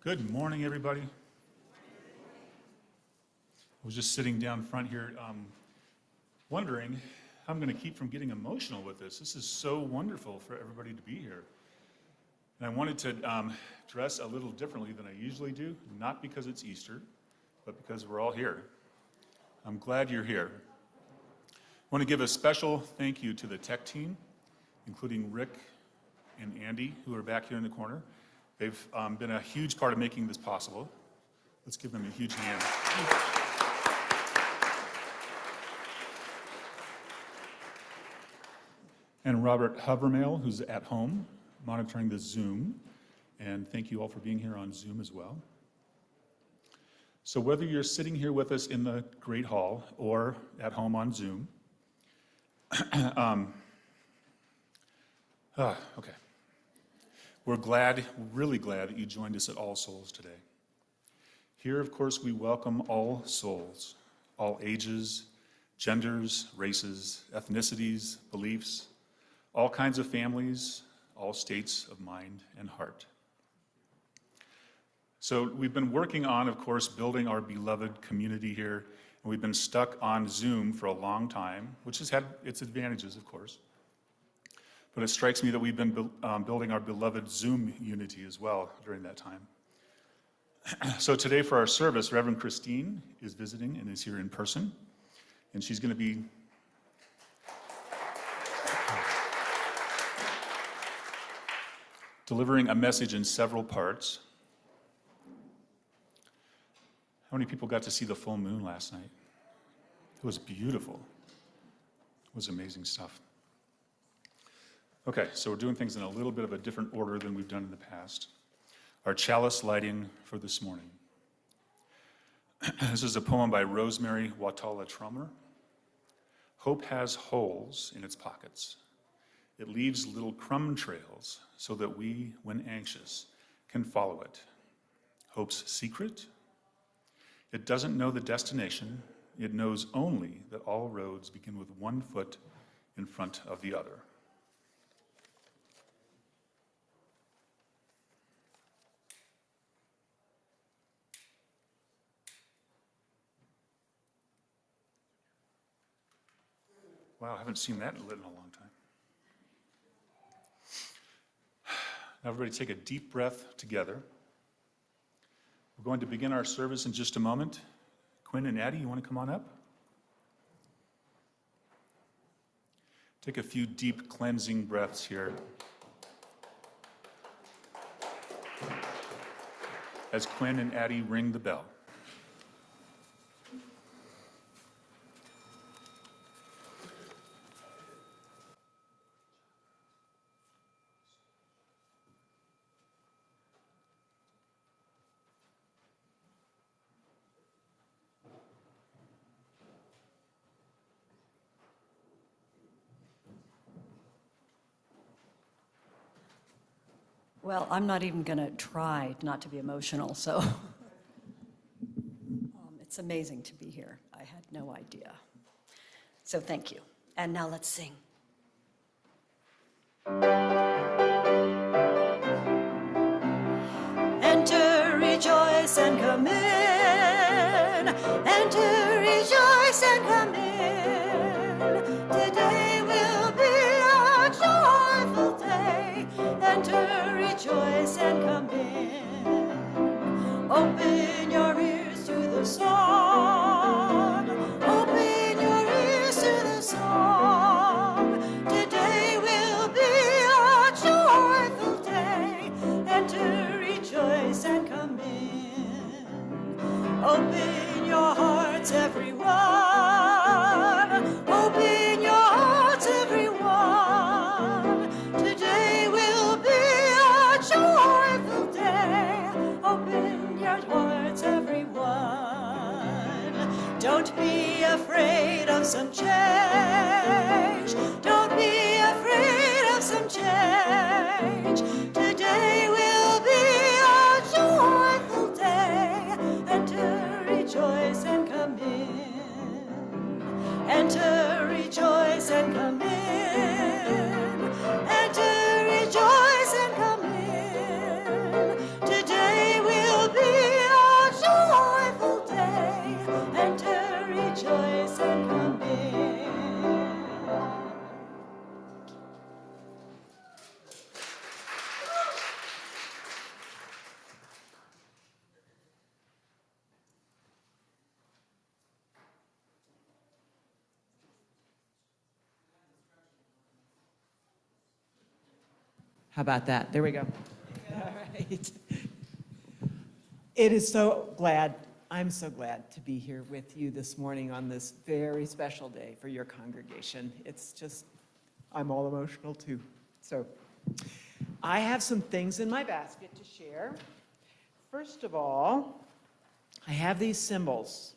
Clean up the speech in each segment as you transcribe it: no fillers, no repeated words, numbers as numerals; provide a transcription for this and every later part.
Good morning, everybody. I was just sitting down front here wondering how I'm going to keep from getting emotional with this. This is so wonderful for everybody to be here. And I wanted to dress a little differently than I usually do, not because it's Easter, but because we're all here. I'm glad you're here. I want to give a special thank you to the tech team, including Rick and Andy, who are back here in the corner. They've been a huge part of making this possible. Let's give them a huge hand. And Robert Havermail, who's at home monitoring the Zoom. And thank you all for being here on Zoom as well. So whether you're sitting here with us in the Great Hall or at home on Zoom, okay. We're really glad that you joined us at All Souls today. Here, of course, we welcome all souls, all ages, genders, races, ethnicities, beliefs, all kinds of families, all states of mind and heart. So we've been working on, of course, building our beloved community here, and we've been stuck on Zoom for a long time, which has had its advantages, of course. But it strikes me that we've been building our beloved Zoom unity as well during that time. So today for our service, Reverend Christine is visiting and is here in person, and she's going to be delivering a message in several parts. How many people got to see the full moon last night? It was beautiful. It was amazing stuff. Okay, so we're doing things in a little bit of a different order than we've done in the past. Our chalice lighting for this morning. This is a poem by Rosemary Watala Trummer. Hope has holes in its pockets. It leaves little crumb trails so that we, when anxious, can follow it. Hope's secret? It doesn't know the destination. It knows only that all roads begin with one foot in front of the other. Wow, I haven't seen that lit in a long time. Now everybody take a deep breath together. We're going to begin our service in just a moment. Quinn and Addie, you want to come on up? Take a few deep cleansing breaths here. As Quinn and Addie ring the bell. Well, I'm not even going to try not to be emotional, so it's amazing to be here. I had no idea. So thank you. And now let's sing. Enter, rejoice, and come in. Enter, rejoice, and come in. Today will be a joyful day. Enter, rejoice, and come in. Open your ears to the song. Open your ears to the song. Today will be a joyful day. Enter, rejoice, and come in. Open your hearts, everyone. Open your hearts, everyone. Today will be a joyful day. Open your hearts, everyone. Don't be afraid of some change. Don't be afraid of some change. Today will be a joyful day. Enter, rejoice, and come in. Enter, rejoice, and come in. Enter, rejoice, and come in. Today will How about that? There we go. All right. It is I'm so glad to be here with you this morning on this very special day for your congregation. It's just, I'm all emotional too. So, I have some things in my basket to share. First of all, I have these symbols.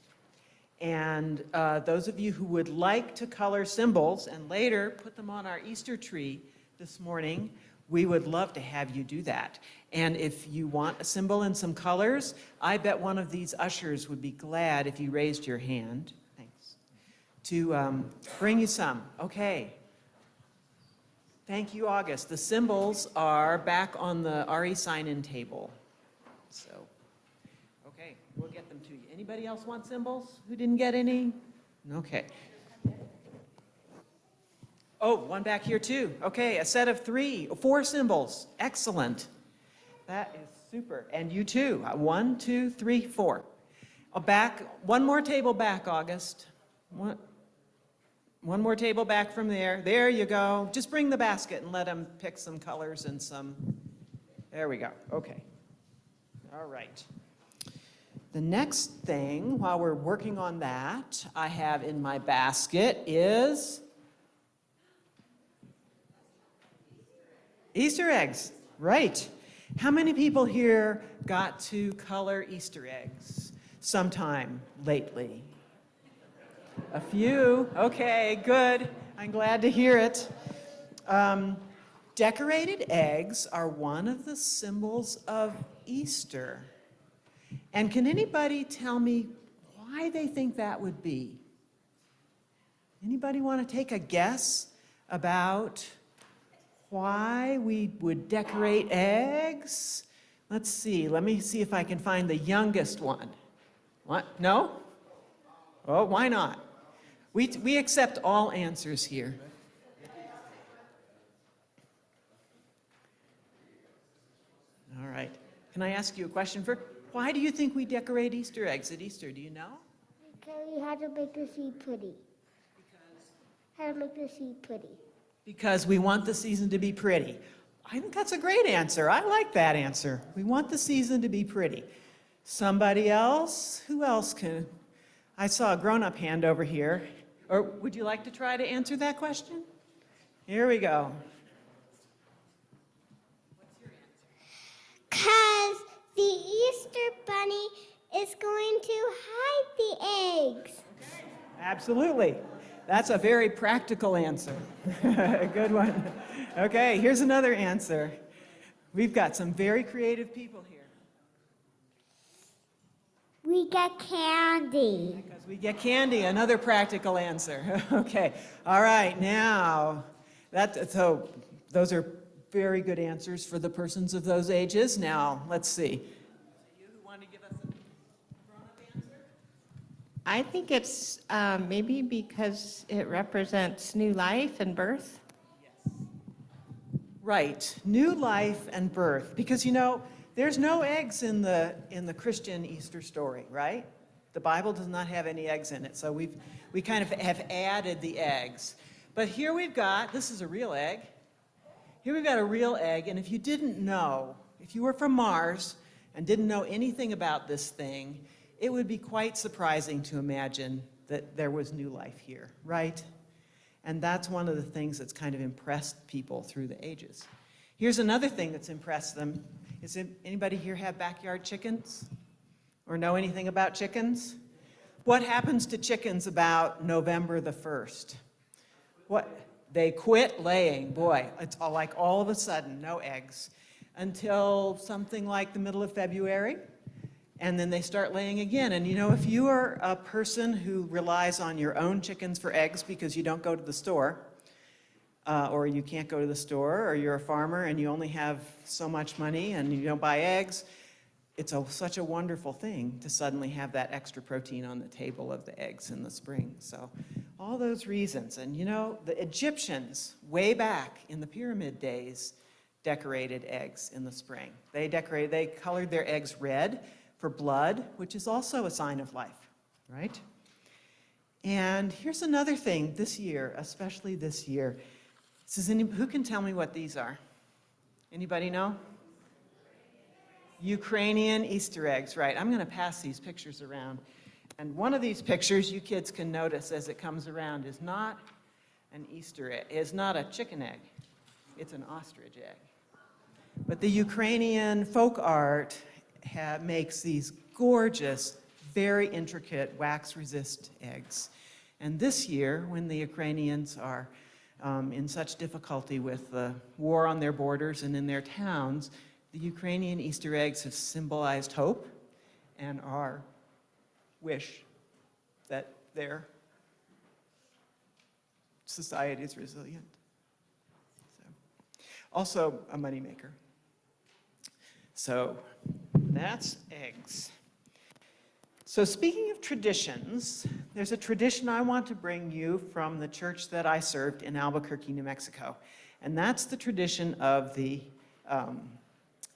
And those of you who would like to color symbols and later put them on our Easter tree this morning, we would love to have you do that. And if you want a symbol and some colors, I bet one of these ushers would be glad if you raised your hand. Thanks. To bring you some. Okay. Thank you, August. The symbols are back on the RE sign-in table. So, okay, we'll get them to you. Anybody else want symbols who didn't get any? Okay. Oh, one back here too. Okay, a set of 4 symbols. Excellent. That is super. And you too. 1, 2, 3, 4. One more table back, August. One more table back from there. There you go. Just bring the basket and let them pick some colors and some. There we go. Okay. All right. The next thing, while we're working on that, I have in my basket is Easter eggs. Right. How many people here got to color Easter eggs sometime lately? A few. Okay, good. I'm glad to hear it. Decorated eggs are one of the symbols of Easter. And can anybody tell me why they think that would be? Anybody want to take a guess about why we would decorate eggs? Let's see. Let me see if I can find the youngest one. What? No? Oh, why not? We accept all answers here. All right. Can I ask you a question first? Why do you think we decorate Easter eggs at Easter? Do you know? Because we had to make the seed pretty. How to make the seed pretty. Because we want the season to be pretty. I think that's a great answer. I like that answer. We want the season to be pretty. Somebody else? Who else can? I saw a grown-up hand over here. Or would you like to try to answer that question? Here we go. What's your answer? Because the Easter bunny is going to hide the eggs. Absolutely. That's a very practical answer. Good one. Okay, here's another answer. We've got some very creative people here. We get candy. Because we get candy, another practical answer. Okay, all right, now, so those are very good answers for the persons of those ages. Now, let's see. You who want to give us a grown-up answer? I think it's maybe because it represents new life and birth. Right, new life and birth. Because, there's no eggs in the Christian Easter story, right? The Bible does not have any eggs in it, so we kind of have added the eggs. But here we've got, this is a real egg. Here we've got a real egg, and if you didn't know, if you were from Mars and didn't know anything about this thing, it would be quite surprising to imagine that there was new life here, right? And that's one of the things that's kind of impressed people through the ages. Here's another thing that's impressed them. Anybody here have backyard chickens? Or know anything about chickens? What happens to chickens about November the 1st? They quit laying. Boy, it's all of a sudden, no eggs. Until something like the middle of February. And then they start laying again. And if you are a person who relies on your own chickens for eggs because you don't go to the store, or you can't go to the store, or you're a farmer and you only have so much money and you don't buy eggs, it's such a wonderful thing to suddenly have that extra protein on the table of the eggs in the spring. So all those reasons. And the Egyptians, way back in the pyramid days, decorated eggs in the spring. They colored their eggs red for blood, which is also a sign of life, right? And here's another thing this year, especially this year. Who can tell me what these are? Anybody know? Ukrainian Easter eggs, right. I'm going to pass these pictures around. And one of these pictures you kids can notice as it comes around is not an Easter egg, is not a chicken egg. It's an ostrich egg. But the Ukrainian folk art makes these gorgeous, very intricate wax-resist eggs. And this year, when the Ukrainians are in such difficulty with the war on their borders and in their towns, the Ukrainian Easter eggs have symbolized hope and our wish that their society is resilient. So, also a moneymaker. So that's eggs. So speaking of traditions, there's a tradition I want to bring you from the church that I served in Albuquerque, New Mexico. And that's the tradition of the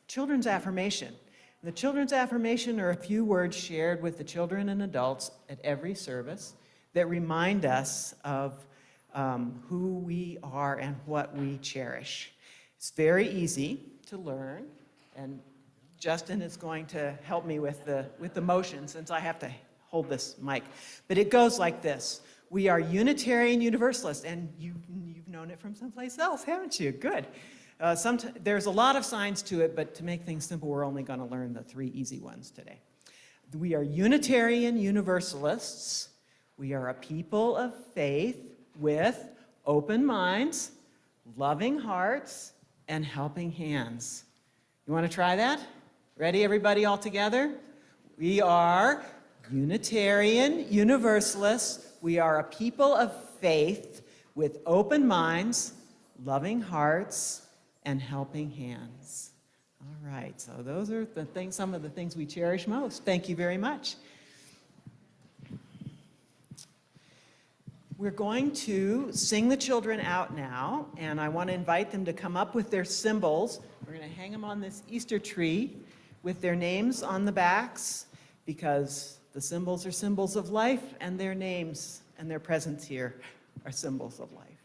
children's affirmation. The children's affirmation are a few words shared with the children and adults at every service that remind us of who we are and what we cherish. It's very easy to learn, and Justin is going to help me with the motion since I have to hold this mic. But it goes like this. We are Unitarian Universalists, and you've known it from someplace else, haven't you? Good. There's a lot of signs to it, but to make things simple, we're only going to learn the 3 easy ones today. We are Unitarian Universalists. We are a people of faith with open minds, loving hearts, and helping hands. You want to try that? Ready, everybody, all together? We are Unitarian Universalists. We are a people of faith with open minds, loving hearts, and helping hands. All right, so those are the things, some of the things we cherish most. Thank you very much. We're going to sing the children out now, and I want to invite them to come up with their symbols. We're going to hang them on this Easter tree with their names on the backs, because the symbols are symbols of life, and their names and their presence here are symbols of life.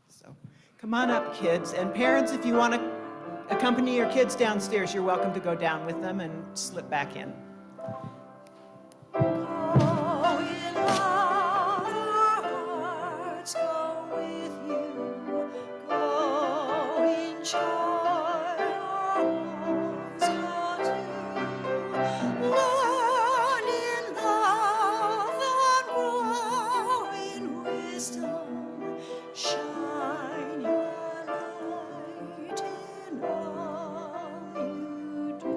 So come on up, kids. And parents, if you want to accompany your kids downstairs, you're welcome to go down with them and slip back in. Go in love, our hearts go with you. Go in joy, our homes go too. Learn in love and grow in wisdom. Shine your light in all you do.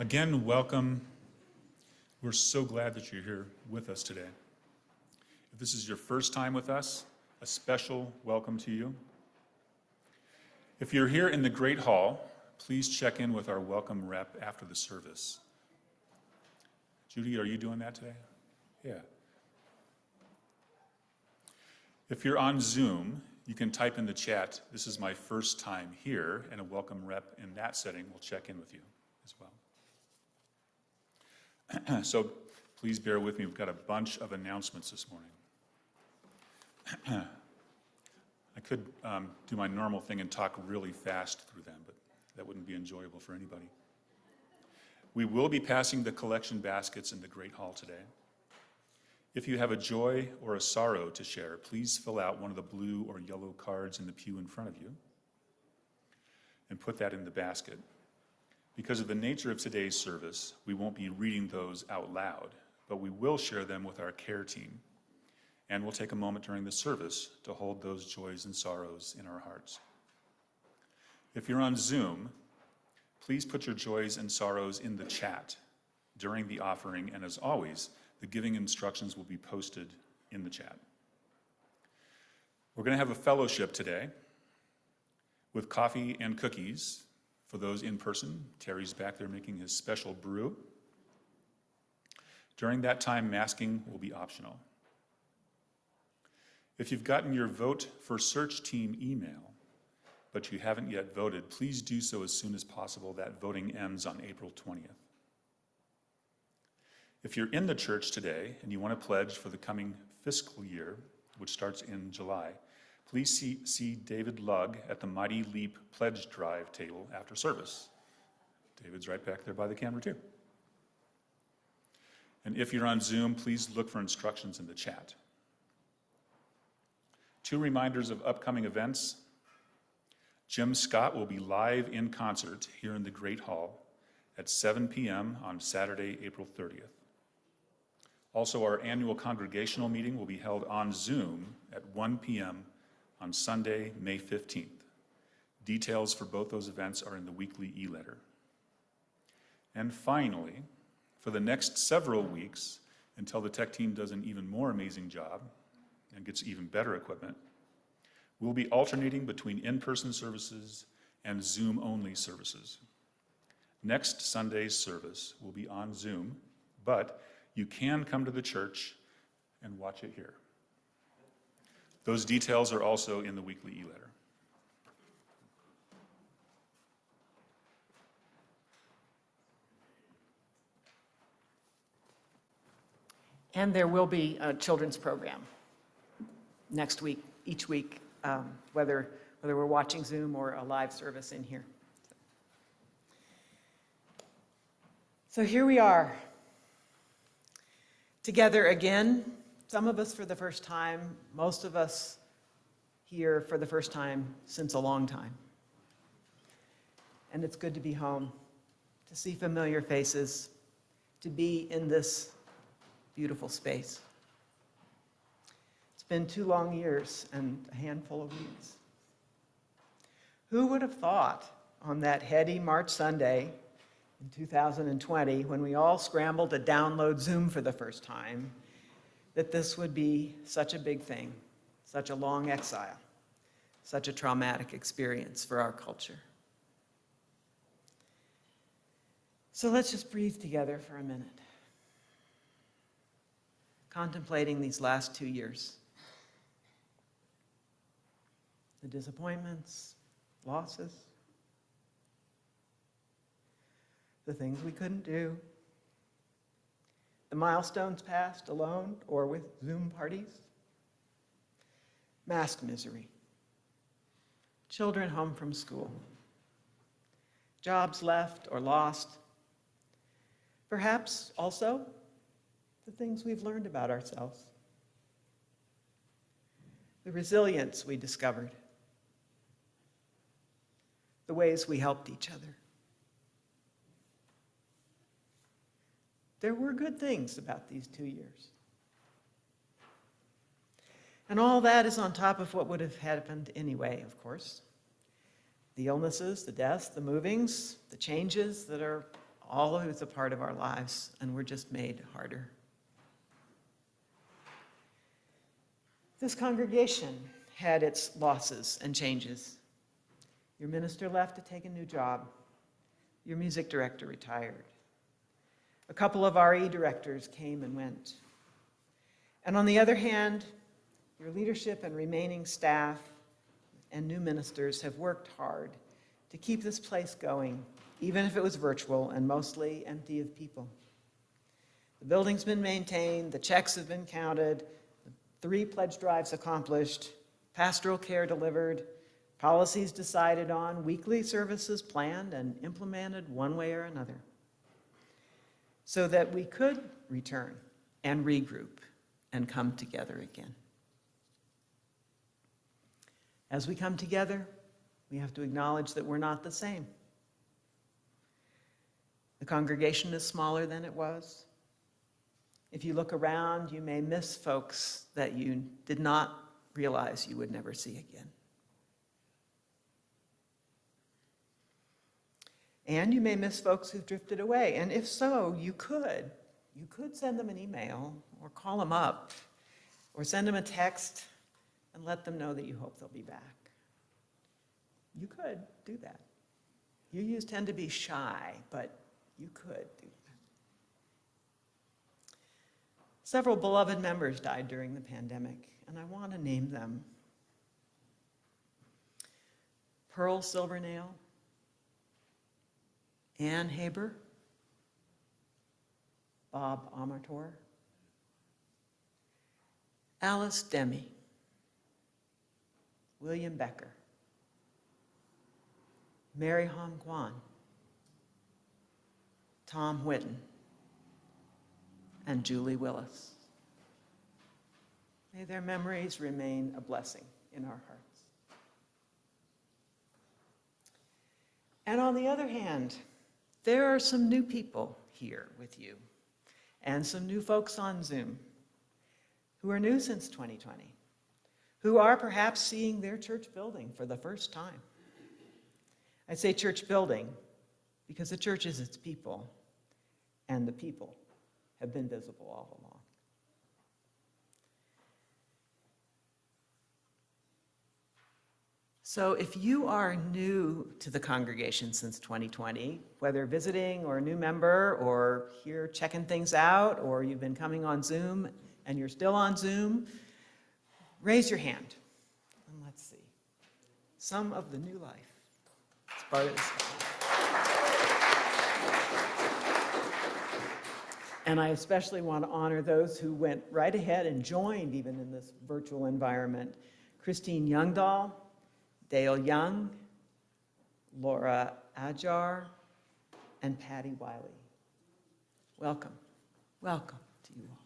Again, welcome. We're so glad that you're here with us today. If this is your first time with us, a special welcome to you. If you're here in the Great Hall, please check in with our welcome rep after the service. Judy, are you doing that today? Yeah. If you're on Zoom, you can type in the chat, "This is my first time here," and a welcome rep in that setting will check in with you as well. So please bear with me. We've got a bunch of announcements this morning. I could do my normal thing and talk really fast through them, but that wouldn't be enjoyable for anybody. We will be passing the collection baskets in the Great Hall today. If you have a joy or a sorrow to share, please fill out one of the blue or yellow cards in the pew in front of you and put that in the basket. Because of the nature of today's service, we won't be reading those out loud, but we will share them with our care team. And we'll take a moment during the service to hold those joys and sorrows in our hearts. If you're on Zoom, please put your joys and sorrows in the chat during the offering, and as always, the giving instructions will be posted in the chat. We're going to have a fellowship today with coffee and cookies For those in person, Terry's back there making his special brew. During that time, masking will be optional. If you've gotten your vote for search team email, but you haven't yet voted, please do so as soon as possible. That voting ends on April 20th. If you're in the church today and you want to pledge for the coming fiscal year, which starts in July, please see David Lugg at the Mighty Leap Pledge Drive table after service. David's right back there by the camera too. And if you're on Zoom, please look for instructions in the chat. 2 reminders of upcoming events. Jim Scott will be live in concert here in the Great Hall at 7 p.m. on Saturday, April 30th. Also, our annual congregational meeting will be held on Zoom at 1 p.m. on Sunday, May 15th. Details for both those events are in the weekly e-letter. And finally, for the next several weeks, until the tech team does an even more amazing job and gets even better equipment, we'll be alternating between in-person services and Zoom-only services. Next Sunday's service will be on Zoom, but you can come to the church and watch it here. Those details are also in the weekly e-letter. And there will be a children's program next week, each week, whether we're watching Zoom or a live service in here. So here we are, together again, some of us for the first time, most of us here for the first time since a long time. And it's good to be home, to see familiar faces, to be in this beautiful space. It's been 2 long years and a handful of weeks. Who would have thought on that heady March Sunday in 2020, when we all scrambled to download Zoom for the first time, that this would be such a big thing, such a long exile, such a traumatic experience for our culture. So let's just breathe together for a minute, contemplating these last 2 years. The disappointments, losses, the things we couldn't do, the milestones passed alone or with Zoom parties, mask misery, children home from school, jobs left or lost, perhaps also the things we've learned about ourselves, the resilience we discovered, the ways we helped each other. There were good things about these 2 years. And all that is on top of what would have happened anyway, of course. The illnesses, the deaths, the movings, the changes that are always a part of our lives and were just made harder. This congregation had its losses and changes. Your minister left to take a new job. Your music director retired. A couple of RE directors came and went. And on the other hand, your leadership and remaining staff and new ministers have worked hard to keep this place going, even if it was virtual and mostly empty of people. The building's been maintained, the checks have been counted, 3 pledge drives accomplished, pastoral care delivered, policies decided on, weekly services planned and implemented one way or another, so that we could return and regroup and come together again. As we come together, we have to acknowledge that we're not the same. The congregation is smaller than it was. If you look around, you may miss folks that you did not realize you would never see again. And you may miss folks who've drifted away. And if so, you could send them an email or call them up or send them a text and let them know that you hope they'll be back. You could do that. You tend to be shy, but you could do that. Several beloved members died during the pandemic, and I want to name them. Pearl Silvernail, Ann Haber, Bob Amator, Alice Demi, William Becker, Mary Hom Kwan, Tom Whitten, and Julie Willis. May their memories remain a blessing in our hearts. And on the other hand, there are some new people here with you, and some new folks on Zoom who are new since 2020, who are perhaps seeing their church building for the first time. I say church building because the church is its people, and the people have been visible all along. So if you are new to the congregation since 2020, whether visiting or a new member or here checking things out, or you've been coming on Zoom and you're still on Zoom, raise your hand. And let's see. Some of the new life. It's part of this. And I especially want to honor those who went right ahead and joined even in this virtual environment. Christine Youngdahl, Dale Young, Laura Ajar, and Patty Wiley. Welcome. Welcome to you all.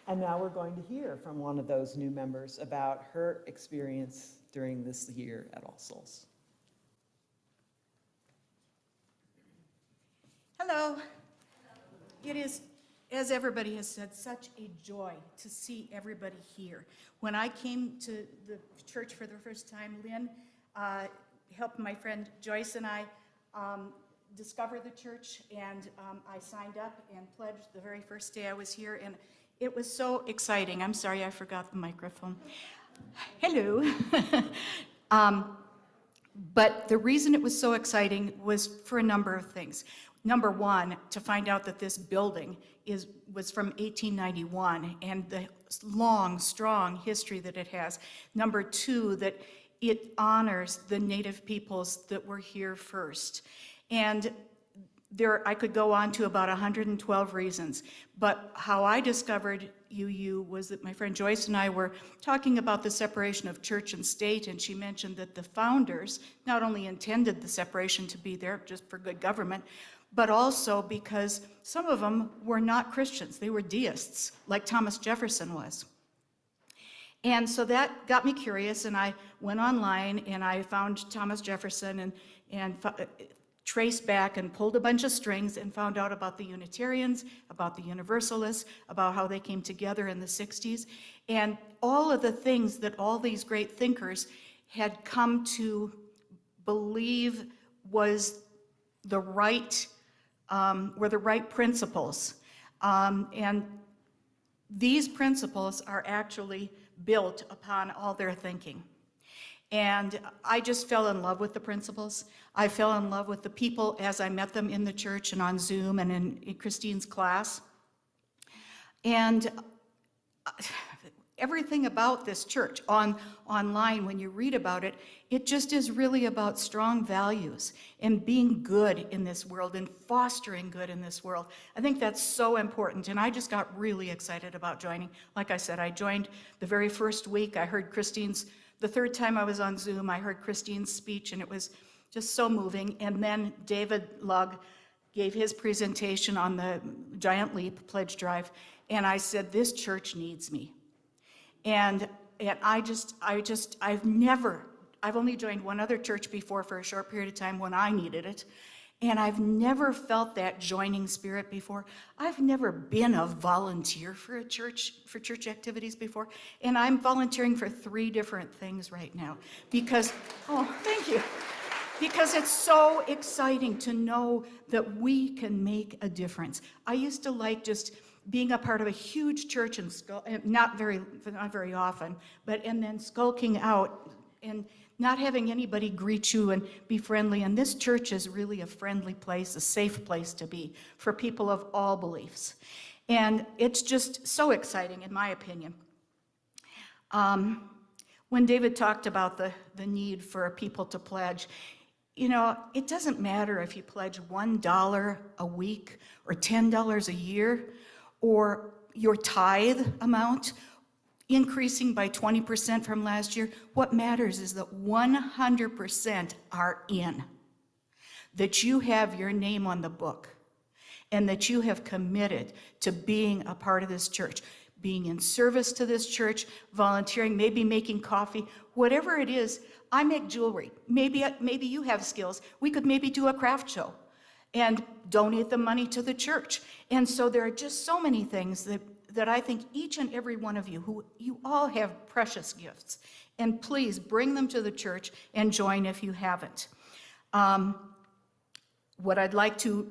And now we're going to hear from one of those new members about her experience during this year at All Souls. Hello. It is, as everybody has said, such a joy to see everybody here. When I came to the church for the first time, Lynn helped my friend Joyce and I discover the church, and I signed up and pledged the very first day I was here, and it was so exciting. I'm sorry, I forgot the microphone. Hello. But the reason it was so exciting was for a number of things. Number one, to find out that this building was from 1891 and the long, strong history that it has. Number two, that it honors the native peoples that were here first. And I could go on to about 112 reasons, but how I discovered UU was that my friend Joyce and I were talking about the separation of church and state, and she mentioned that the founders not only intended the separation to be there just for good government, but also because some of them were not Christians. They were deists, like Thomas Jefferson was. And so that got me curious, and I went online and I found Thomas Jefferson and traced back and pulled a bunch of strings and found out about the Unitarians, about the Universalists, about how they came together in the 60s, and all of the things that all these great thinkers had come to believe was the right, were the right principles. And these principles are actually built upon all their thinking. And I just fell in love with the principles. I fell in love with the people as I met them in the church and on Zoom and in Christine's class. And everything about this church online, when you read about it, it just is really about strong values and being good in this world and fostering good in this world. I think that's so important, and I just got really excited about joining. Like I said, I joined the very first week. I heard the third time I was on Zoom, I heard Christine's speech, and it was just so moving. And then David Lugg gave his presentation on the Giant Leap Pledge Drive, and I said, this church needs me. And I've only joined one other church before for a short period of time when I needed it. And I've never felt that joining spirit before. I've never been a volunteer for church activities before. And I'm volunteering for 3 different things right now because, oh, thank you. Because it's so exciting to know that we can make a difference. I used to like just being a part of a huge church and not very often, and then skulking out and not having anybody greet you and be friendly. And this church is really a friendly place, a safe place to be for people of all beliefs. And it's just so exciting, in my opinion. When David talked about the need for people to pledge, you know, it doesn't matter if you pledge $1 a week or $10 a year, or your tithe amount increasing by 20% from last year. What matters is that 100% are in, that you have your name on the book, and that you have committed to being a part of this church, being in service to this church, volunteering, maybe making coffee, whatever it is. I make jewelry. Maybe you have skills. We could maybe do a craft show and donate the money to the church. And so there are just so many things that I think each and every one of you, who you all have precious gifts, and please bring them to the church and join if you haven't. What I'd like to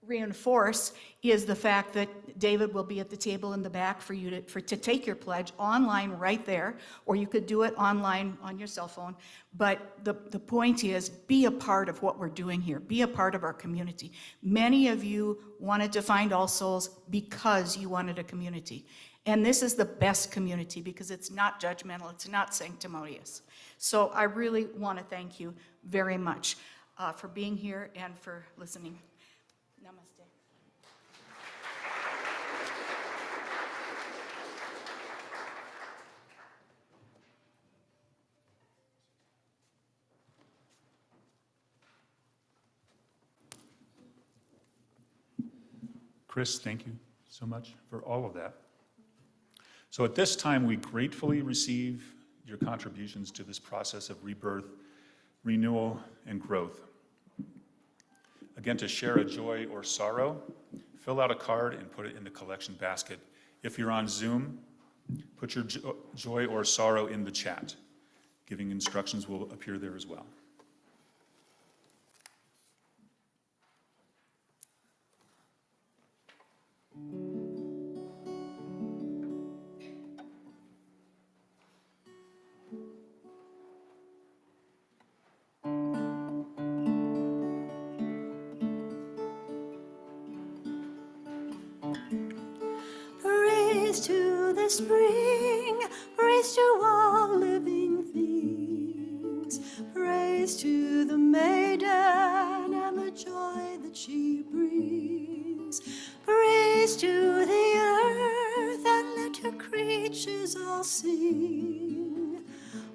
reinforce is the fact that David will be at the table in the back for you to take your pledge online right there, or you could do it online on your cell phone. But the point is, be a part of what we're doing here. Be a part of our community. Many of you wanted to find All Souls because you wanted a community. And this is the best community because it's not judgmental, it's not sanctimonious. So I really want to thank you very much for being here and for listening. Namaste. Chris, thank you so much for all of that. So at this time, we gratefully receive your contributions to this process of rebirth, renewal, and growth. Again, to share a joy or sorrow, fill out a card and put it in the collection basket. If you're on Zoom, put your joy or sorrow in the chat. Giving instructions will appear there as well. Praise to the spring, praise to all living things, praise to the maiden and the joy that she brings, praise to the earth and let her creatures all sing.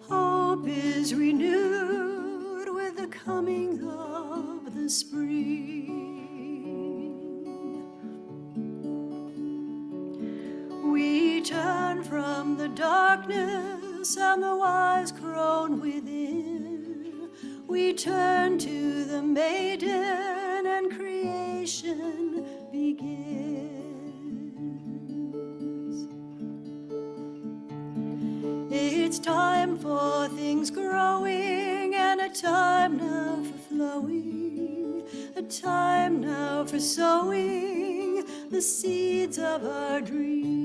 Hope is renewed with the coming of the spring. We turn from the darkness and the wise crone within. We turn to the maiden and creation begins. It's time for things growing and a time now for flowing, a time now for sowing the seeds of our dreams.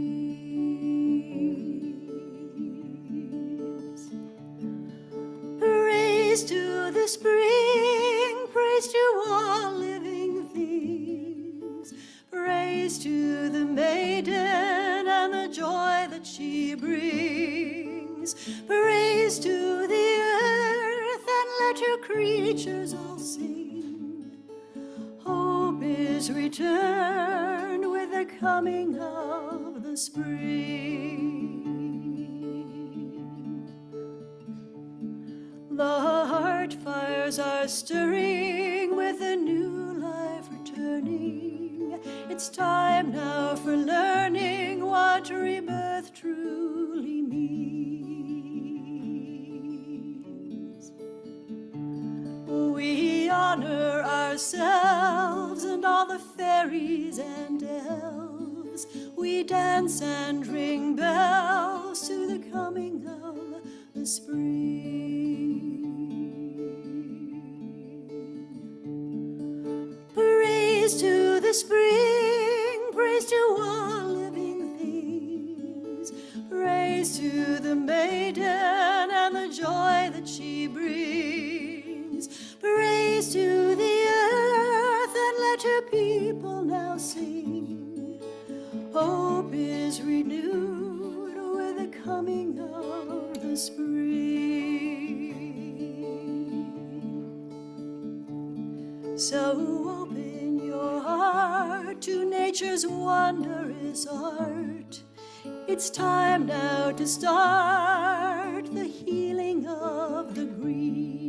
Praise to the spring, praise to all living things, praise to the maiden and the joy that she brings, praise to the earth and let her creatures all sing. Hope is returned with the coming of the spring. The heart fires are stirring with a new life returning. It's time now for learning what rebirth truly means. We honor ourselves and all the fairies and elves. We dance and ring bells to the coming of the spring. Praise to the spring, praise praise to all living things, praise to the maiden and the joy that she brings, praise to the earth and let her people now sing. Hope is renewed with the coming of the spring. So open your heart to nature's wondrous art. It's time now to start the healing of the green.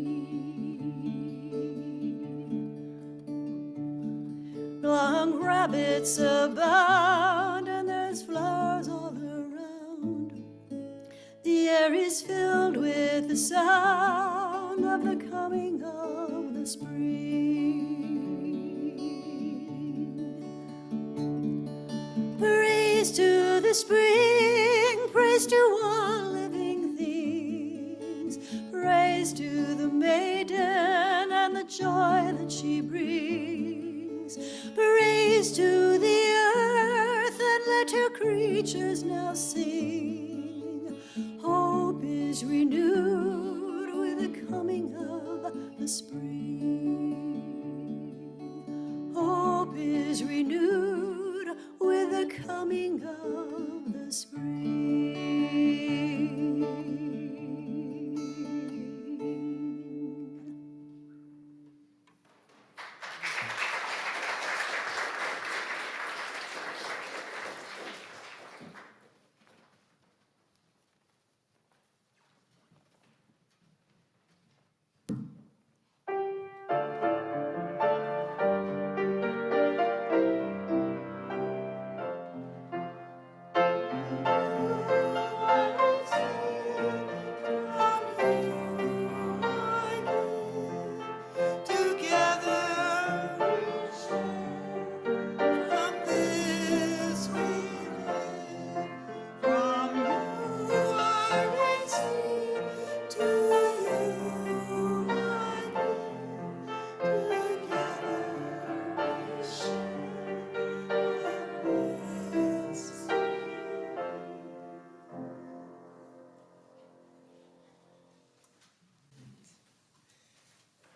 Long rabbits abound and there's flowers all around. The air is filled with the sound of the coming of the spring. Praise to the spring, praise to all living things, praise to the maiden and the joy that she brings, praise to the earth and let her creatures now sing. Hope is renewed with the coming of the spring. Hope is renewed with the coming of the spring.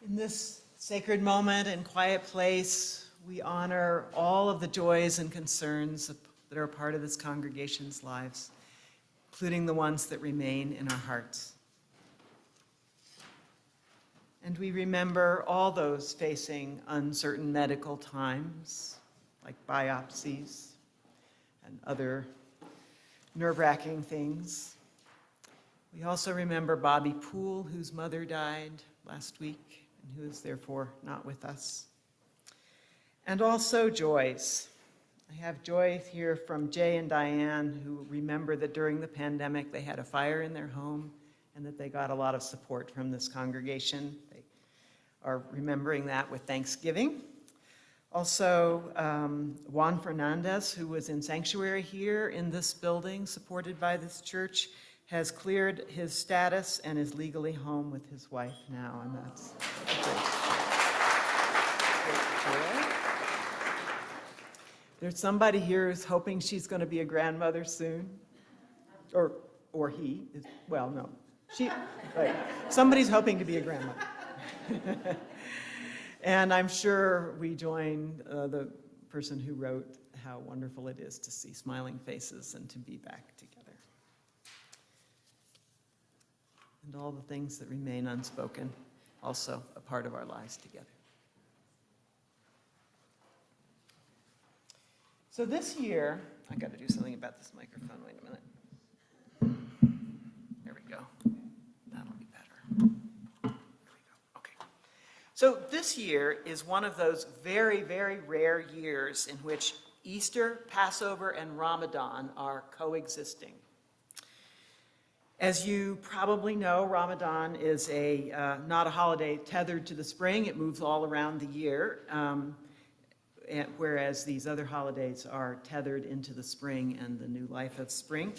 In this sacred moment and quiet place, we honor all of the joys and concerns that are a part of this congregation's lives, including the ones that remain in our hearts. And we remember all those facing uncertain medical times, like biopsies and other nerve-wracking things. We also remember Bobby Poole, whose mother died last week, and who is therefore not with us. And also joys. I have joy here from Jay and Diane, who remember that during the pandemic they had a fire in their home and that they got a lot of support from this congregation. They are remembering that with Thanksgiving. Also, Juan Fernandez, who was in sanctuary here in this building, supported by this church, has cleared his status and is legally home with his wife now, and that's great joy. There's somebody here who's hoping she's going to be a grandmother soon, or he is. Well, no, right. Somebody's hoping to be a grandmother, and I'm sure we join the person who wrote how wonderful it is to see smiling faces and to be back together. And all the things that remain unspoken, also a part of our lives together. So this year, I got to do something about this microphone. Wait a minute. There we go. That'll be better. There we go. Okay. So this year is one of those very, very rare years in which Easter, Passover, and Ramadan are coexisting. As you probably know, Ramadan is not a holiday tethered to the spring. It moves all around the year, whereas these other holidays are tethered into the spring and the new life of spring.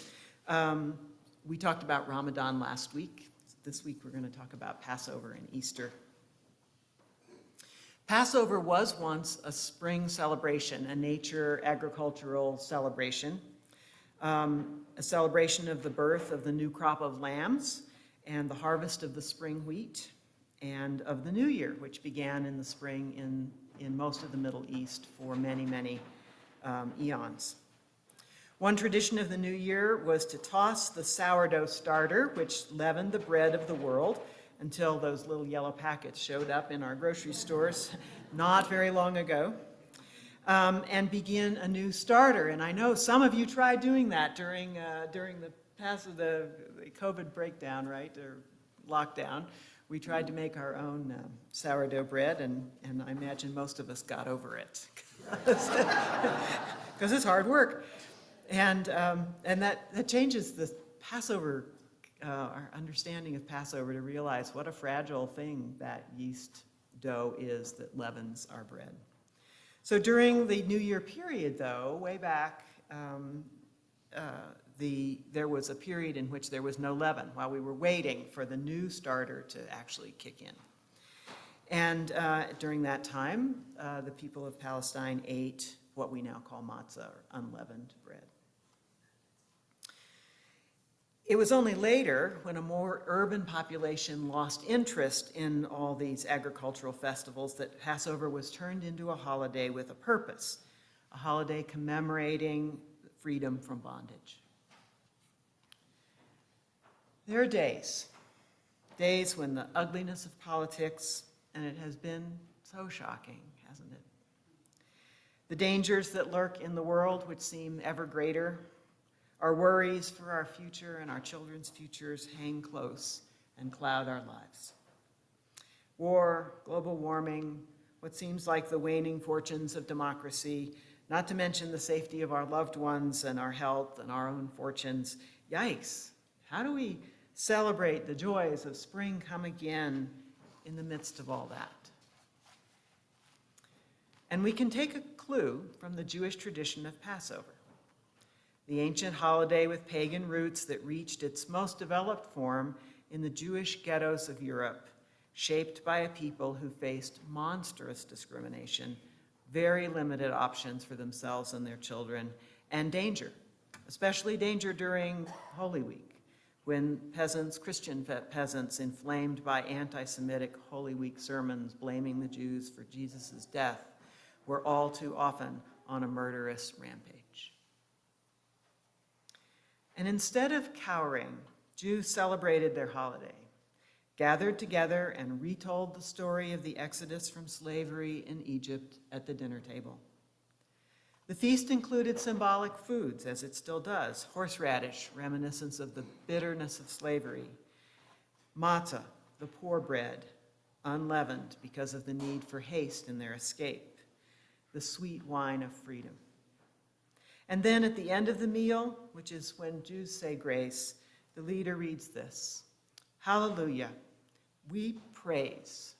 We talked about Ramadan last week. This week we're going to talk about Passover and Easter. Passover was once a spring celebration, a nature agricultural celebration, a celebration of the birth of the new crop of lambs and the harvest of the spring wheat and of the new year, which began in the spring in most of the Middle East for many, many eons. One tradition of the new year was to toss the sourdough starter, which leavened the bread of the world, until those little yellow packets showed up in our grocery stores not very long ago, and begin a new starter. And I know some of you tried doing that during the COVID breakdown, right, or lockdown. We tried to make our own sourdough bread, and I imagine most of us got over it because it's hard work. And that changes the Passover, our understanding of Passover, to realize what a fragile thing that yeast dough is that leavens our bread. So during the New Year period, though, way back, there was a period in which there was no leaven while we were waiting for the new starter to actually kick in. And during that time, the people of Palestine ate what we now call matzah, or unleavened bread. It was only later, when a more urban population lost interest in all these agricultural festivals, that Passover was turned into a holiday with a purpose, a holiday commemorating freedom from bondage. There are days when the ugliness of politics, and it has been so shocking, hasn't it? The dangers that lurk in the world, which seem ever greater, our worries for our future and our children's futures hang close and cloud our lives. War, global warming, what seems like the waning fortunes of democracy, not to mention the safety of our loved ones and our health and our own fortunes. Yikes! How do we celebrate the joys of spring come again in the midst of all that? And we can take a clue from the Jewish tradition of Passover, the ancient holiday with pagan roots that reached its most developed form in the Jewish ghettos of Europe, shaped by a people who faced monstrous discrimination, very limited options for themselves and their children, and danger, especially danger during Holy Week, when Christian peasants, inflamed by anti-Semitic Holy Week sermons blaming the Jews for Jesus' death, were all too often on a murderous rampage. And instead of cowering, Jews celebrated their holiday, gathered together and retold the story of the exodus from slavery in Egypt at the dinner table. The feast included symbolic foods, as it still does: horseradish, reminiscence of the bitterness of slavery; matzah, the poor bread, unleavened because of the need for haste in their escape; the sweet wine of freedom. And then at the end of the meal, which is when Jews say grace, the leader reads this: Hallelujah, we praise.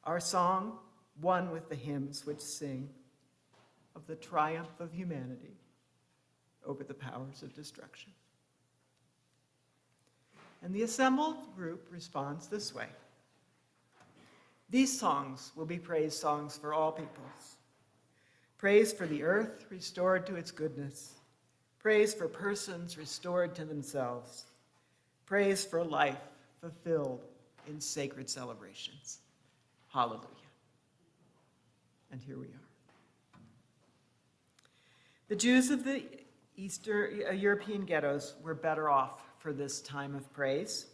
Our song, one with the hymns which sing of the triumph of humanity over the powers of destruction. And the assembled group responds this way: These songs will be praise songs for all peoples. Praise for the earth restored to its goodness. Praise for persons restored to themselves. Praise for life fulfilled in sacred celebrations. Hallelujah. And here we are. The Jews of the European ghettos were better off for this time of praise,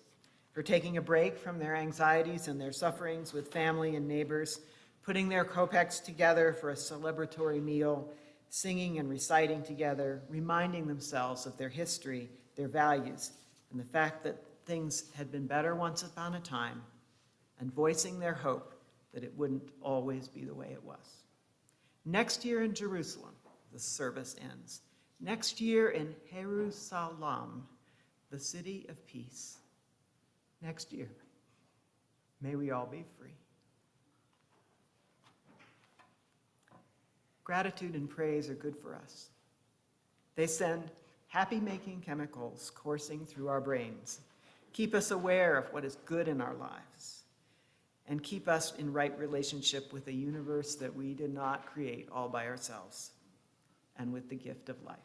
for taking a break from their anxieties and their sufferings with family and neighbors, putting their kopecks together for a celebratory meal, singing and reciting together, reminding themselves of their history, their values, and the fact that things had been better once upon a time, and voicing their hope that it wouldn't always be the way it was. Next year in Jerusalem, the service ends. Next year in Jerusalem, the city of peace. Next year, may we all be free. Gratitude and praise are good for us. They send happy-making chemicals coursing through our brains, keep us aware of what is good in our lives, and keep us in right relationship with a universe that we did not create all by ourselves, and with the gift of life.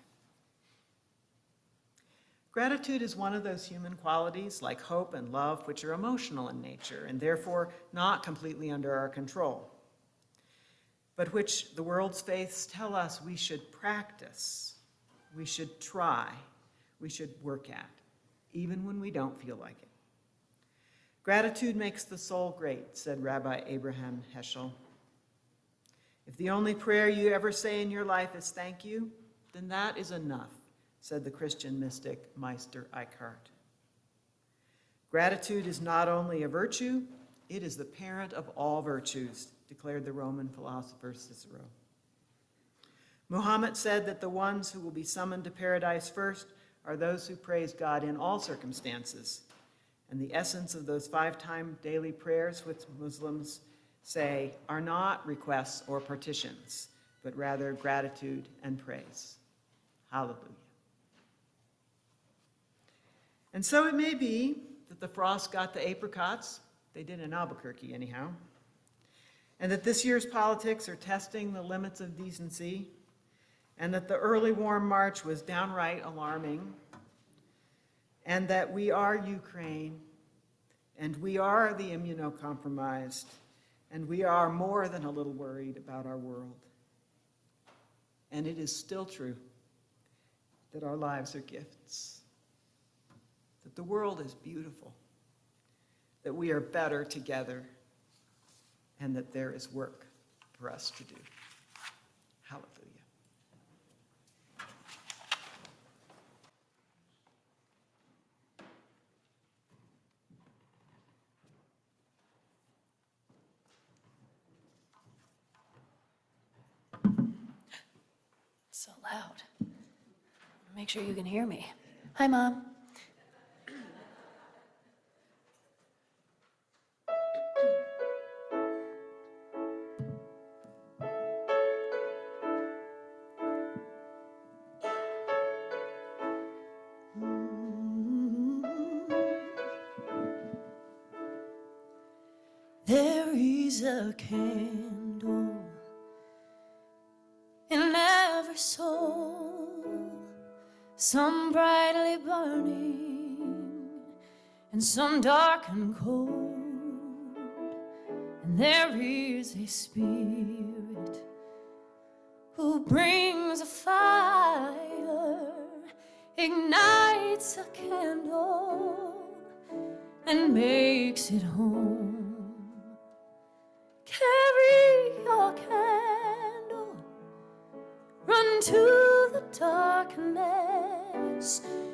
Gratitude is one of those human qualities, like hope and love, which are emotional in nature and therefore not completely under our control, but which the world's faiths tell us we should practice, we should try, we should work at, even when we don't feel like it. Gratitude makes the soul great, said Rabbi Abraham Heschel. If the only prayer you ever say in your life is thank you, then that is enough, said the Christian mystic Meister Eckhart. Gratitude is not only a virtue, it is the parent of all virtues, declared the Roman philosopher Cicero. Muhammad said that the ones who will be summoned to paradise first are those who praise God in all circumstances. And the essence of those 5-time daily prayers, which Muslims say are not requests or petitions, but rather gratitude and praise. Hallelujah. And so it may be that the frost got the apricots, they did in Albuquerque anyhow, and that this year's politics are testing the limits of decency, and that the early warm march was downright alarming, and that we are Ukraine, and we are the immunocompromised, and we are more than a little worried about our world. And it is still true that our lives are gifts, that the world is beautiful, that we are better together, and that there is work for us to do. Hallelujah. So loud. Make sure you can hear me. Hi, Mom. There is a candle in every soul, some brightly burning and some dark and cold. And there is a spirit who brings a fire, ignites a candle and makes it home. Carry your candle, run to the darkness,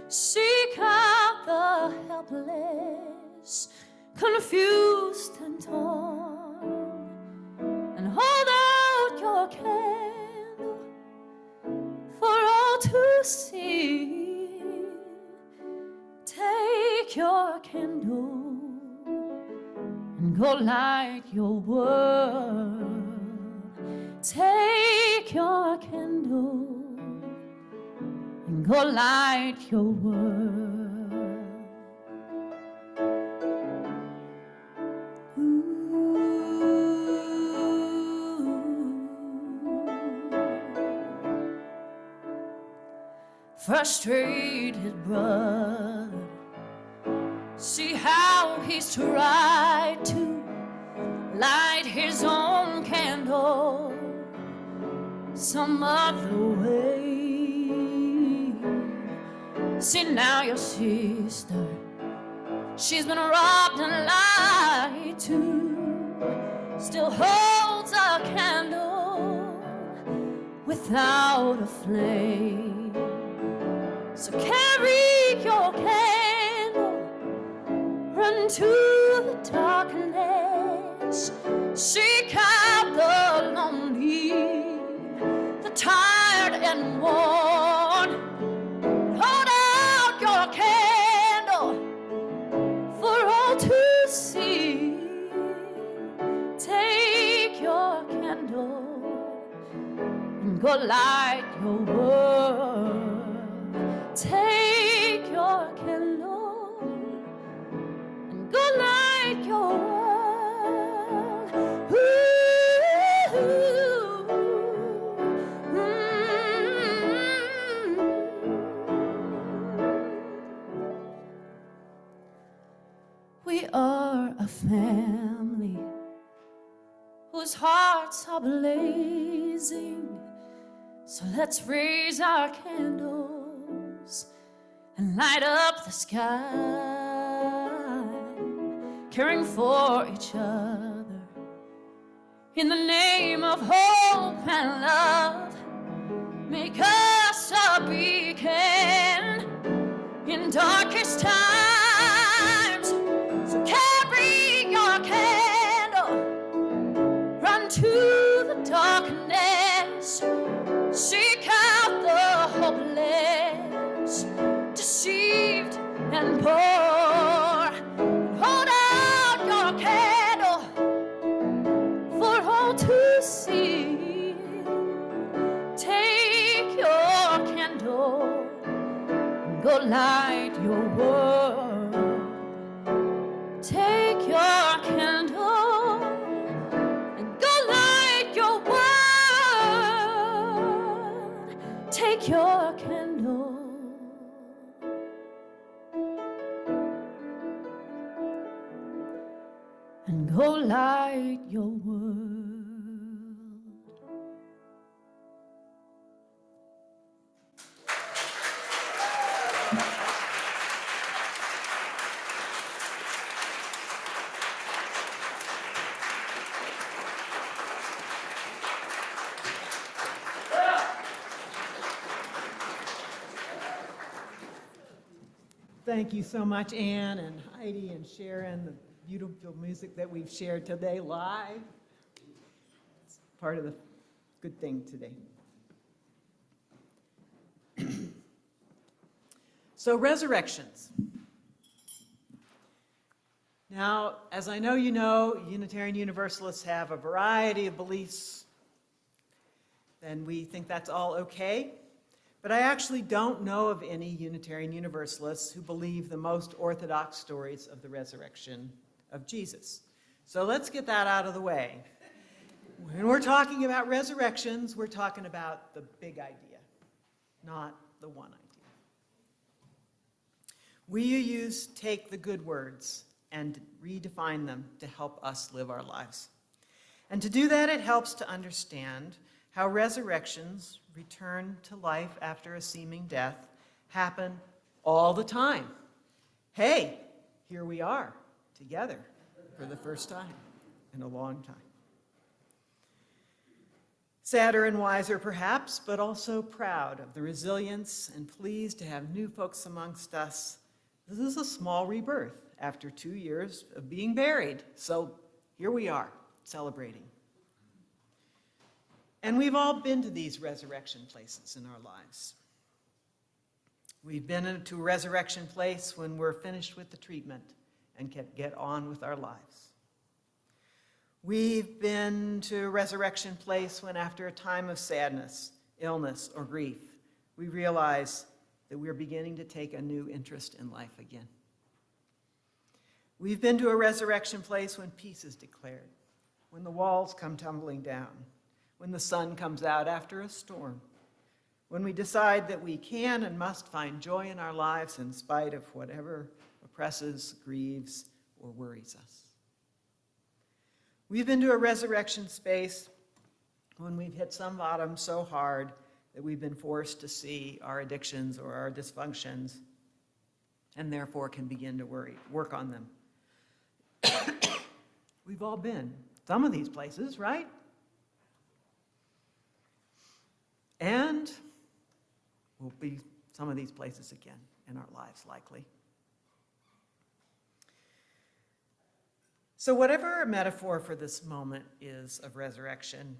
seek out the helpless, confused and torn, and hold out your candle for all to see. Take your candle and go light your world. Take your candle and go light your world. Frustrated brother, see how he's tried to light his own candle some other way. See now your sister, she's been robbed and lied to, still holds a candle without a flame. So carry your candle, run to the darkness, seek out the lonely, the tired and worn. Hold out your candle for all to see. Take your candle and go light your world. Take your candle and go light your world. are blazing, so let's raise our candles and light up the sky, caring for each other in the name of hope and love. Make us a beacon in darkest times. So carry your candle, run to the darkness, seek out the hopeless, deceived and poor. Hold out your candle for all to see. Take your candle and go light your world. Take your candle and go light your world. Take your candle and go light your world. Thank you so much, Ann and Heidi and Sharon, the beautiful music that we've shared today live. It's part of the good thing today. So, resurrections. Now, as I know you know, Unitarian Universalists have a variety of beliefs, and we think that's all okay. But I actually don't know of any Unitarian Universalists who believe the most orthodox stories of the resurrection of Jesus. So let's get that out of the way. When we're talking about resurrections, we're talking about the big idea, not the one idea. We take the good words and redefine them to help us live our lives. And to do that, it helps to understand how resurrections, return to life after a seeming death, happen all the time. Hey, here we are together for the first time in a long time. Sadder and wiser perhaps, but also proud of the resilience and pleased to have new folks amongst us. This is a small rebirth after 2 years of being buried. So here we are celebrating. And we've all been to these resurrection places in our lives. We've been to a resurrection place when we're finished with the treatment and can get on with our lives. We've been to a resurrection place when after a time of sadness, illness, or grief, we realize that we're beginning to take a new interest in life again. We've been to a resurrection place when peace is declared, when the walls come tumbling down, when the sun comes out after a storm, when we decide that we can and must find joy in our lives in spite of whatever oppresses, grieves, or worries us. We've been to a resurrection space when we've hit some bottom so hard that we've been forced to see our addictions or our dysfunctions and therefore can begin to work on them. We've all been some of these places, right? And we'll be some of these places again in our lives, likely. So whatever a metaphor for this moment is of resurrection,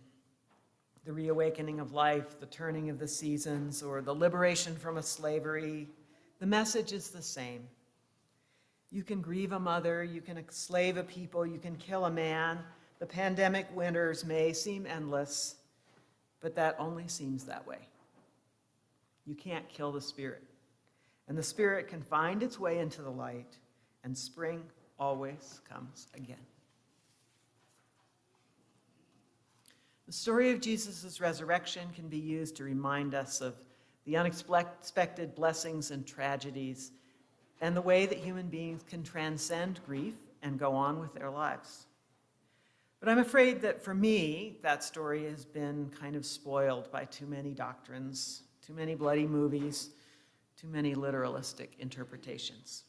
the reawakening of life, the turning of the seasons, or the liberation from a slavery, the message is the same. You can grieve a mother, you can enslave a people, you can kill a man. The pandemic winters may seem endless, but that only seems that way. You can't kill the spirit. And the spirit can find its way into the light, and spring always comes again. The story of Jesus' resurrection can be used to remind us of the unexpected blessings and tragedies and the way that human beings can transcend grief and go on with their lives. But I'm afraid that for me, that story has been kind of spoiled by too many doctrines, too many bloody movies, too many literalistic interpretations.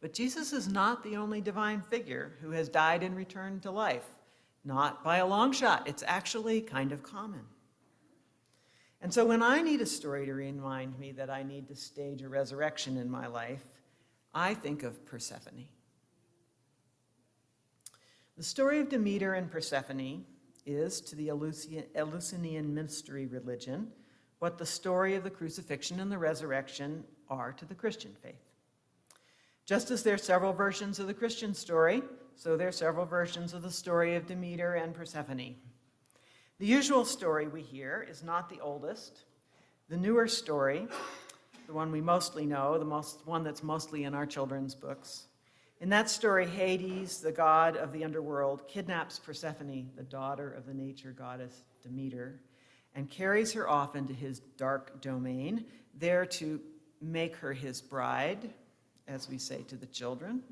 But Jesus is not the only divine figure who has died and returned to life. Not by a long shot. It's actually kind of common. And so when I need a story to remind me that I need to stage a resurrection in my life, I think of Persephone. The story of Demeter and Persephone is, to the Eleusinian mystery religion, what the story of the crucifixion and the resurrection are to the Christian faith. Just as there are several versions of the Christian story, so there are several versions of the story of Demeter and Persephone. The usual story we hear is not the oldest. The newer story, the one we mostly know, one that's mostly in our children's books. In that story, Hades, the god of the underworld, kidnaps Persephone, the daughter of the nature goddess Demeter, and carries her off into his dark domain, there to make her his bride, as we say to the children.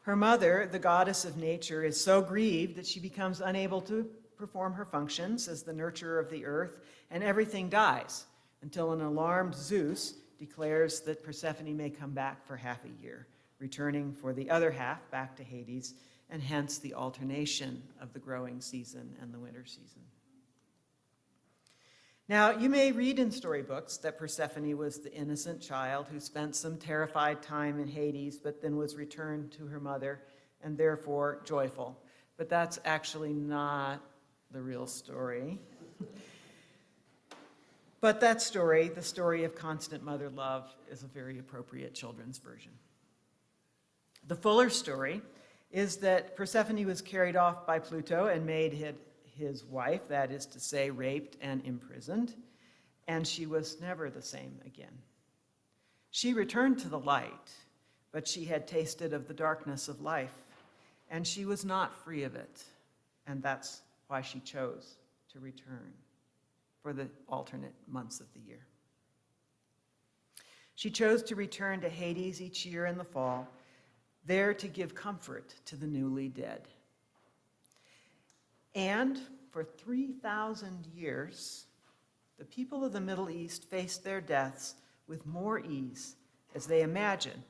Her mother, the goddess of nature, is so grieved that she becomes unable to perform her functions as the nurturer of the earth, and everything dies until an alarmed Zeus declares that Persephone may come back for half a year, returning for the other half back to Hades, and hence the alternation of the growing season and the winter season. Now, you may read in storybooks that Persephone was the innocent child who spent some terrified time in Hades, but then was returned to her mother, and therefore joyful. But that's actually not the real story. But that story, the story of constant mother love, is a very appropriate children's version. The fuller story is that Persephone was carried off by Pluto and made his wife, that is to say, raped and imprisoned, and she was never the same again. She returned to the light, but she had tasted of the darkness of life, and she was not free of it, and that's why she chose to return for the alternate months of the year. She chose to return to Hades each year in the fall, there to give comfort to the newly dead. And for 3,000 years, the people of the Middle East faced their deaths with more ease as they imagined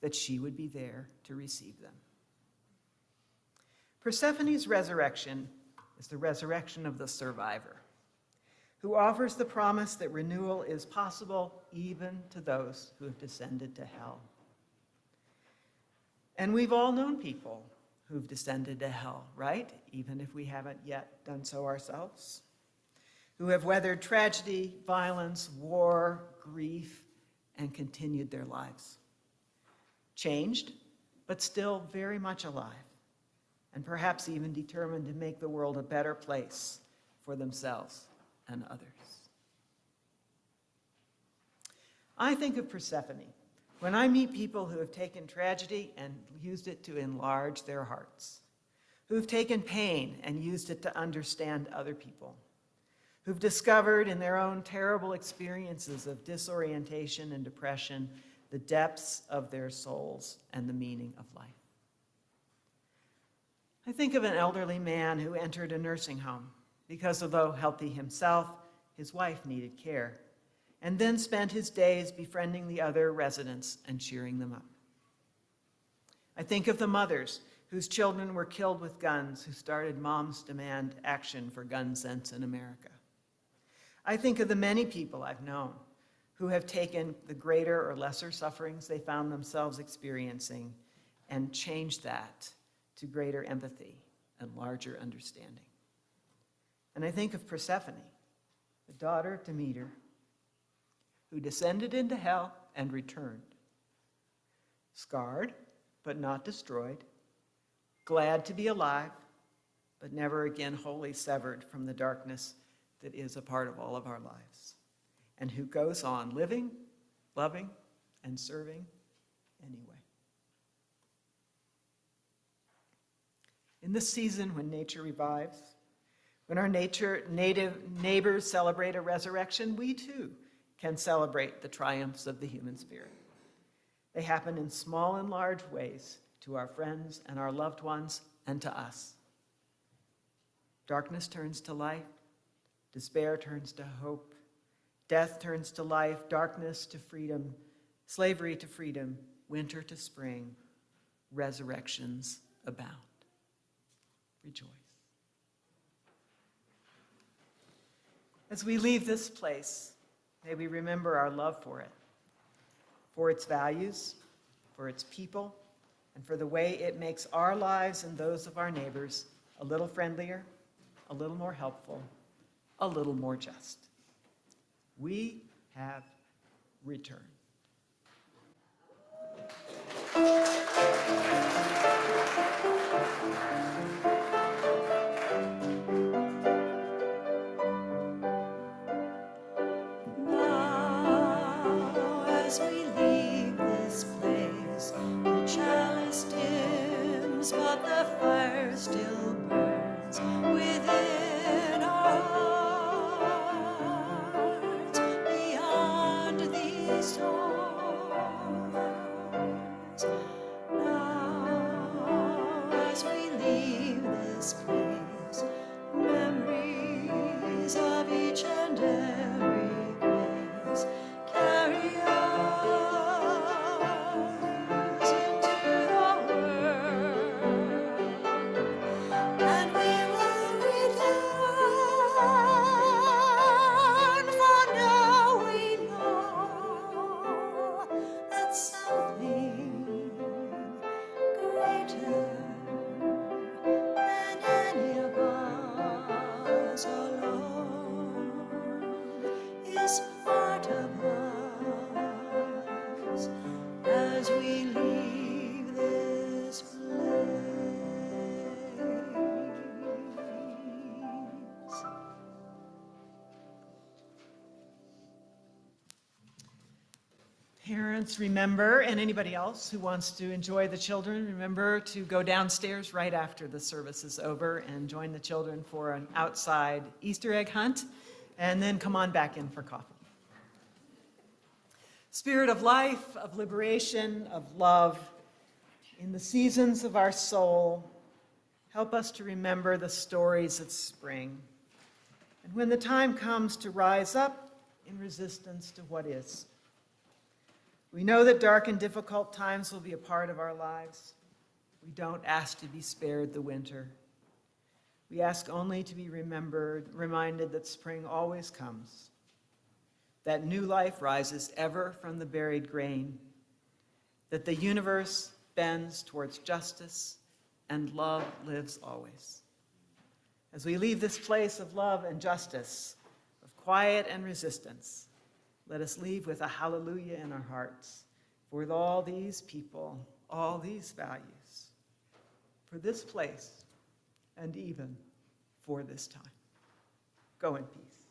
that she would be there to receive them. Persephone's resurrection is the resurrection of the survivor, who offers the promise that renewal is possible even to those who have descended to hell. And we've all known people who've descended to hell, right? Even if we haven't yet done so ourselves. Who have weathered tragedy, violence, war, grief, and continued their lives. Changed, but still very much alive, and perhaps even determined to make the world a better place for themselves and others. I think of Persephone when I meet people who have taken tragedy and used it to enlarge their hearts, who've taken pain and used it to understand other people, who've discovered in their own terrible experiences of disorientation and depression the depths of their souls and the meaning of life. I think of an elderly man who entered a nursing home because although healthy himself, his wife needed care, and then spent his days befriending the other residents and cheering them up. I think of the mothers whose children were killed with guns, who started Moms Demand Action for Gun Sense in America. I think of the many people I've known who have taken the greater or lesser sufferings they found themselves experiencing and changed that to greater empathy and larger understanding. And I think of Persephone, the daughter of Demeter, who descended into hell and returned, scarred but not destroyed, glad to be alive, but never again wholly severed from the darkness that is a part of all of our lives, and who goes on living, loving, and serving anyway. In this season when nature revives, when our native neighbors celebrate a resurrection, we too can celebrate the triumphs of the human spirit. They happen in small and large ways to our friends and our loved ones, and to us. Darkness turns to light, despair turns to hope, death turns to life, darkness to freedom, slavery to freedom, winter to spring, resurrections abound. Rejoice. As we leave this place, may we remember our love for its values, for its people, and for the way it makes our lives and those of our neighbors a little friendlier, a little more helpful, a little more just. We have returned. Now, as we leave this place, the chalice dims, but the fire still burns within our hearts. Beyond these doors, now, as we leave this place, memories of each and every grace carry us into the world, and we will return, for now we know that something greater than any of us alone is part of us as we leave this place. Parents, remember, and anybody else who wants to enjoy the children, remember to go downstairs right after the service is over and join the children for an outside Easter egg hunt, and then come on back in for coffee. Spirit of life, of liberation, of love, in the seasons of our soul, help us to remember the stories of spring. And when the time comes to rise up in resistance to what is, we know that dark and difficult times will be a part of our lives. We don't ask to be spared the winter. We ask only to be reminded that spring always comes, that new life rises ever from the buried grain, that the universe bends towards justice and love lives always. As we leave this place of love and justice, of quiet and resistance, let us leave with a hallelujah in our hearts for all these people, all these values, for this place, and even for this time. Go in peace.